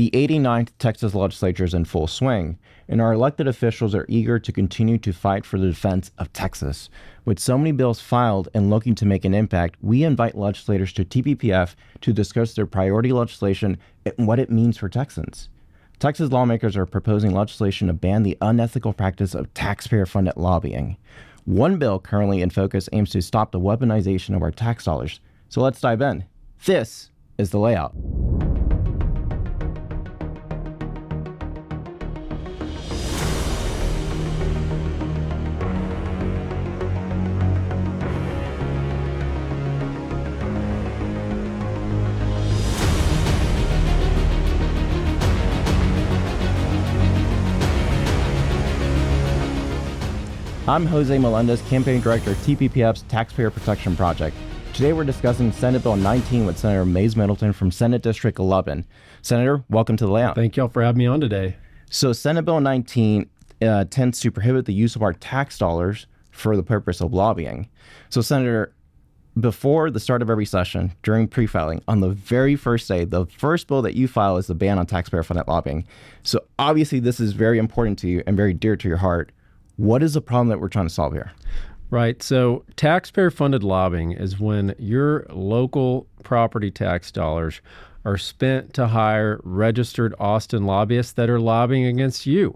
The 89th Texas legislature is in full swing, and our elected officials are eager to continue to fight for the defense of Texas. With so many bills filed and looking to make an impact, we invite legislators to TPPF to discuss their priority legislation and what it means for Texans. Texas lawmakers are proposing legislation to ban the unethical practice of taxpayer-funded lobbying. One bill currently in focus aims to stop the weaponization of our tax dollars. So let's dive in. This is the layout. I'm Jose Melendez, Campaign Director of TPPF's Taxpayer Protection Project. Today we're discussing Senate Bill 19 with Senator Mays Middleton from Senate District 11. Senator, welcome to the layout. Thank y'all for having me on today. So Senate Bill 19 tends to prohibit the use of our tax dollars for the purpose of lobbying. So Senator, before the start of every session, during pre-filing, on the very first day, the first bill that you file is the ban on taxpayer-funded lobbying. So obviously this is very important to you and very dear to your heart. What is the problem that we're trying to solve here? Right. So taxpayer-funded lobbying is when your local property tax dollars are spent to hire registered Austin lobbyists that are lobbying against you.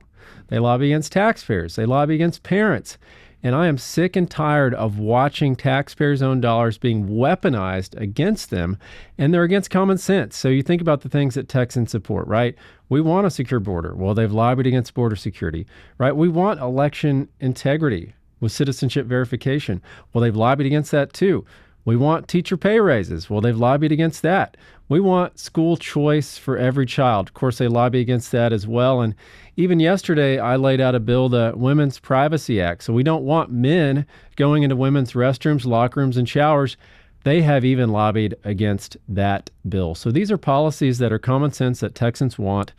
They lobby against taxpayers. They lobby against parents. And I am sick and tired of watching taxpayers' own dollars being weaponized against them, and they're against common sense. So you think about the things that Texans support, right? We want a secure border. Well, they've lobbied against border security, right? We want election integrity with citizenship verification. Well, they've lobbied against that too. We want teacher pay raises. Well, they've lobbied against that. We want school choice for every child. Of course, they lobby against that as well. And even yesterday, I laid out a bill, the Women's Privacy Act. So we don't want men going into women's restrooms, locker rooms, and showers. They have even lobbied against that bill. So these are policies that are common sense that Texans want.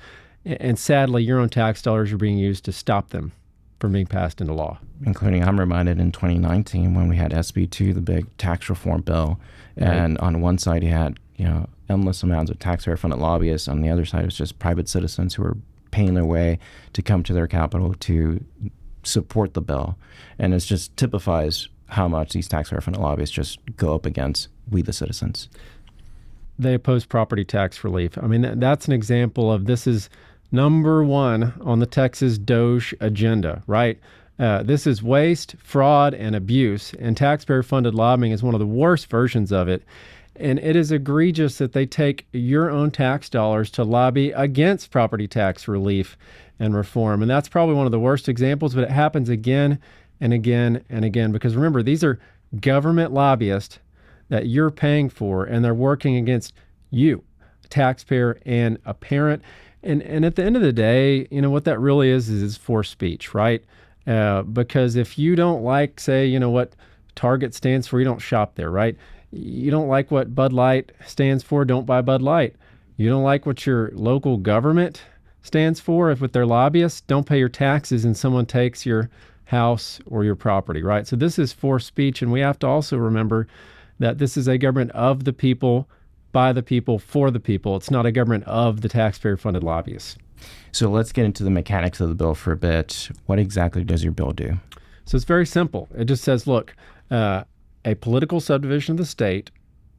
And sadly, your own tax dollars are being used to stop them from being passed into law. Including, I'm reminded in 2019 when we had SB2, the big tax reform bill, and on one side you had, endless amounts of taxpayer-funded lobbyists. On the other side, it was just private citizens who were paying their way to come to their capital to support the bill. And it just typifies how much these taxpayer-funded lobbyists just go up against we the citizens. They oppose property tax relief. I mean, that's an example of this is number one on the Texas DOGE agenda, right? This is waste, fraud, and abuse, and taxpayer-funded lobbying is one of the worst versions of it. And it is egregious that they take your own tax dollars to lobby against property tax relief and reform. And that's probably one of the worst examples, but it happens again and again and again. Because remember, these are government lobbyists that you're paying for, and they're working against you, a taxpayer and a parent. And at the end of the day, what that really is forced speech, right? Because if you don't like, say, what Target stands for, you don't shop there, right? You don't like what Bud Light stands for, don't buy Bud Light. You don't like what your local government stands for, if with their lobbyists, don't pay your taxes and someone takes your house or your property, right? So this is forced speech, and we have to also remember that this is a government of the people, by the people, for the people. It's not a government of the taxpayer-funded lobbyists. So let's get into the mechanics of the bill for a bit. What exactly does your bill do? So it's very simple. It just says, look, a political subdivision of the state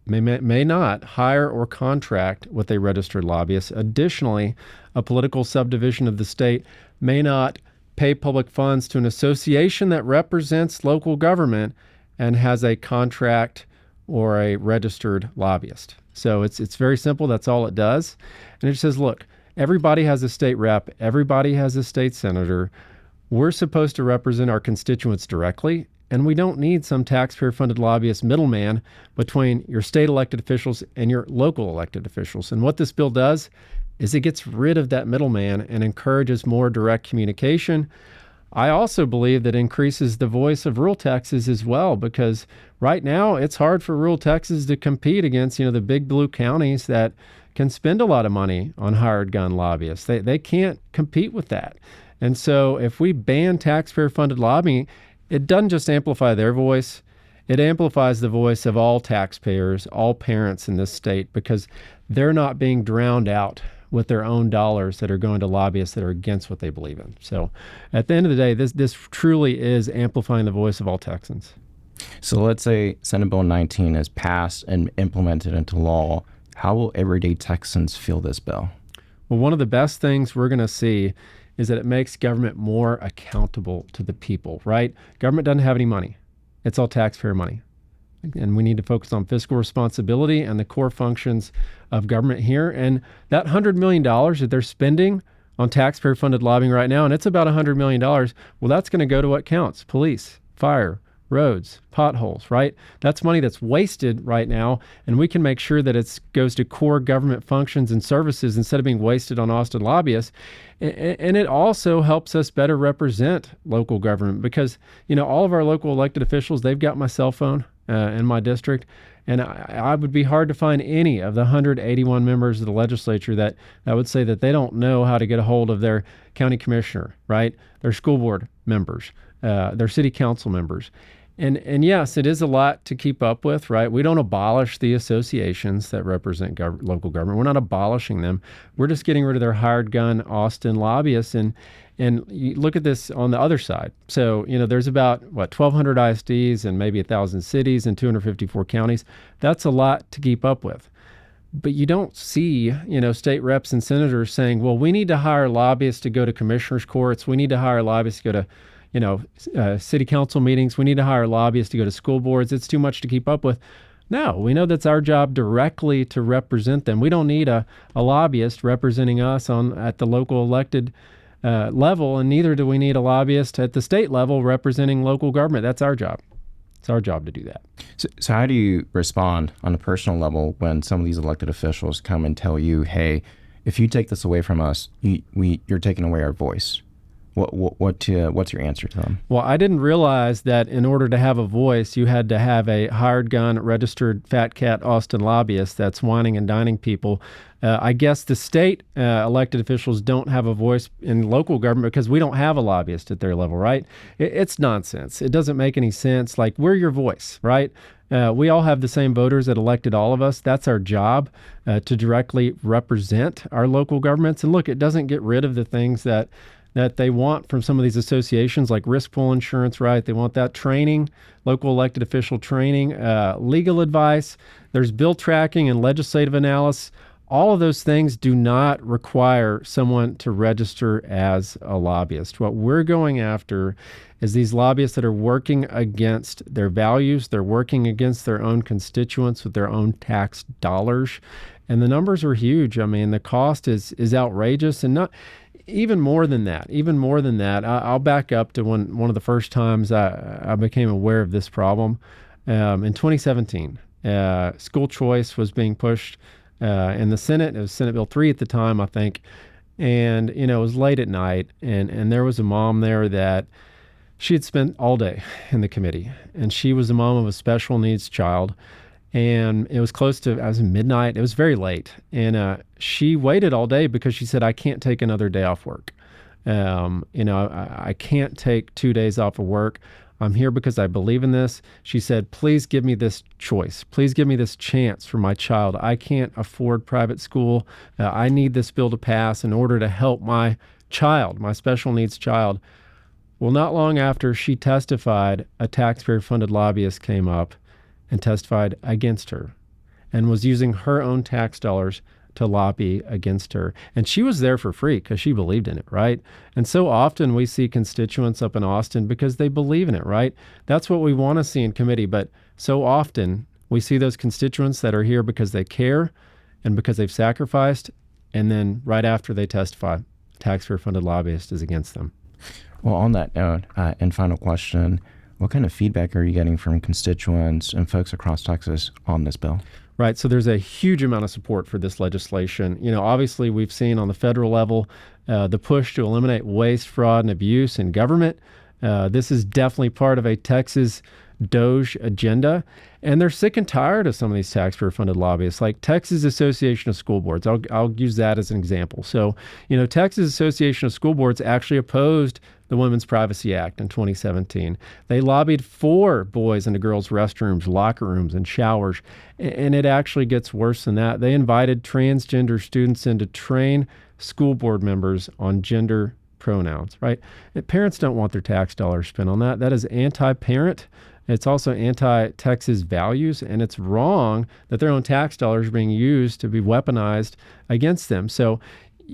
may not hire or contract with a registered lobbyist. Additionally, a political subdivision of the state may not pay public funds to an association that represents local government and has a contract or a registered lobbyist. So it's very simple. That's all it does. And it says, look, everybody has a state rep. Everybody has a state senator. We're supposed to represent our constituents directly. And we don't need some taxpayer-funded lobbyist middleman between your state elected officials and your local elected officials. And what this bill does is it gets rid of that middleman and encourages more direct communication. I also believe that increases the voice of rural Texas as well, because right now it's hard for rural Texas to compete against, the big blue counties that can spend a lot of money on hired gun lobbyists. They can't compete with that. And so if we ban taxpayer-funded lobbying, it doesn't just amplify their voice, it amplifies the voice of all taxpayers, all parents in this state, because they're not being drowned out with their own dollars that are going to lobbyists that are against what they believe in. So at the end of the day, this truly is amplifying the voice of all Texans. So let's say Senate Bill 19 is passed and implemented into law. How will everyday Texans feel this bill? Well, one of the best things we're going to see is that it makes government more accountable to the people, right? Government doesn't have any money. It's all taxpayer money. And we need to focus on fiscal responsibility and the core functions of government here. And that $100 million that they're spending on taxpayer-funded lobbying right now, and it's about $100 million, well, that's going to go to what counts: police, fire, roads, potholes, right? That's money that's wasted right now, and we can make sure that it goes to core government functions and services instead of being wasted on Austin lobbyists. And it also helps us better represent local government because, all of our local elected officials, they've got my cell phone in my district, and I would be hard to find any of the 181 members of the legislature that would say that they don't know how to get a hold of their county commissioner, right? Their school board members, their city council members. And yes, it is a lot to keep up with, right? We don't abolish the associations that represent local government. We're not abolishing them. We're just getting rid of their hired gun Austin lobbyists. And you look at this on the other side. So, there's about, 1,200 ISDs and maybe 1,000 cities and 254 counties. That's a lot to keep up with. But you don't see, state reps and senators saying, well, we need to hire lobbyists to go to commissioners' courts. We need to hire lobbyists to go to city council meetings. We need to hire lobbyists to go to school boards. It's too much to keep up with. No, we know that's our job directly to represent them. We don't need a lobbyist representing us at the local elected level, and neither do we need a lobbyist at the state level representing local government. That's our job. It's our job to do that. So how do you respond on a personal level when some of these elected officials come and tell you, hey, if you take this away from us, you're taking away our voice? What's your answer to them? Well, I didn't realize that in order to have a voice, you had to have a hired gun, registered fat cat Austin lobbyist that's whining and dining people. I guess the state elected officials don't have a voice in local government because we don't have a lobbyist at their level, right? It's nonsense. It doesn't make any sense. Like, we're your voice, right? We all have the same voters that elected all of us. That's our job, to directly represent our local governments. And look, it doesn't get rid of the things that they want from some of these associations, like risk pool insurance, right? They want that training, local elected official training, legal advice. There's bill tracking and legislative analysis. All of those things do not require someone to register as a lobbyist. What we're going after is these lobbyists that are working against their values. They're working against their own constituents with their own tax dollars. And the numbers are huge. I mean, the cost is outrageous, and not even more than that. I'll back up to one of the first times I became aware of this problem. In 2017, school choice was being pushed in the Senate. It was Senate Bill 3 at the time, I think. And, it was late at night, and there was a mom there that she had spent all day in the committee. And she was the mom of a special needs child. And it was close to, as midnight. It was very late. And she waited all day because she said, I can't take another day off work. I can't take 2 days off of work. I'm here because I believe in this. She said, please give me this choice. Please give me this chance for my child. I can't afford private school. I need this bill to pass in order to help my child, my special needs child. Well, not long after she testified, a taxpayer-funded lobbyist came up and testified against her and was using her own tax dollars to lobby against her. And she was there for free because she believed in it, right? And so often we see constituents up in Austin because they believe in it, right? That's what we want to see in committee. But so often we see those constituents that are here because they care and because they've sacrificed. And then right after they testify, taxpayer-funded lobbyist is against them. Well, on that note, and final question, what kind of feedback are you getting from constituents and folks across Texas on this bill? Right. So there's a huge amount of support for this legislation. Obviously, we've seen on the federal level the push to eliminate waste, fraud, and abuse in government. This is definitely part of a Texas DOGE agenda. And they're sick and tired of some of these taxpayer-funded lobbyists, like Texas Association of School Boards. I'll use that as an example. So, Texas Association of School Boards actually opposed the Women's Privacy Act in 2017. They lobbied for boys and girls' restrooms, locker rooms, and showers. And it actually gets worse than that. They invited transgender students in to train school board members on gender pronouns, right? Parents don't want their tax dollars spent on that. That is anti-parent. It's also anti-Texas values, and it's wrong that their own tax dollars are being used to be weaponized against them. So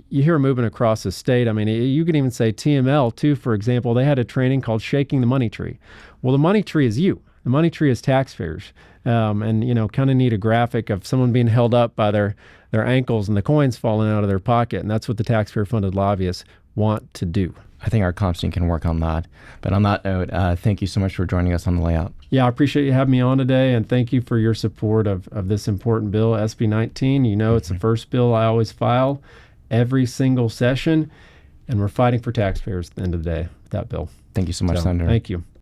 you hear a movement across the state. I mean, you can even say TML, too, for example. They had a training called Shaking the Money Tree. Well, the money tree is you. The money tree is taxpayers. And, kind of need a graphic of someone being held up by their ankles and the coins falling out of their pocket. And that's what the taxpayer-funded lobbyists want to do. I think our comps team can work on that. But on that note, thank you so much for joining us on the layout. Yeah, I appreciate you having me on today, and thank you for your support of this important bill, SB 19. It's the first bill I always file every single session, and we're fighting for taxpayers at the end of the day with that bill. Thank you so much, Senator. Thank you.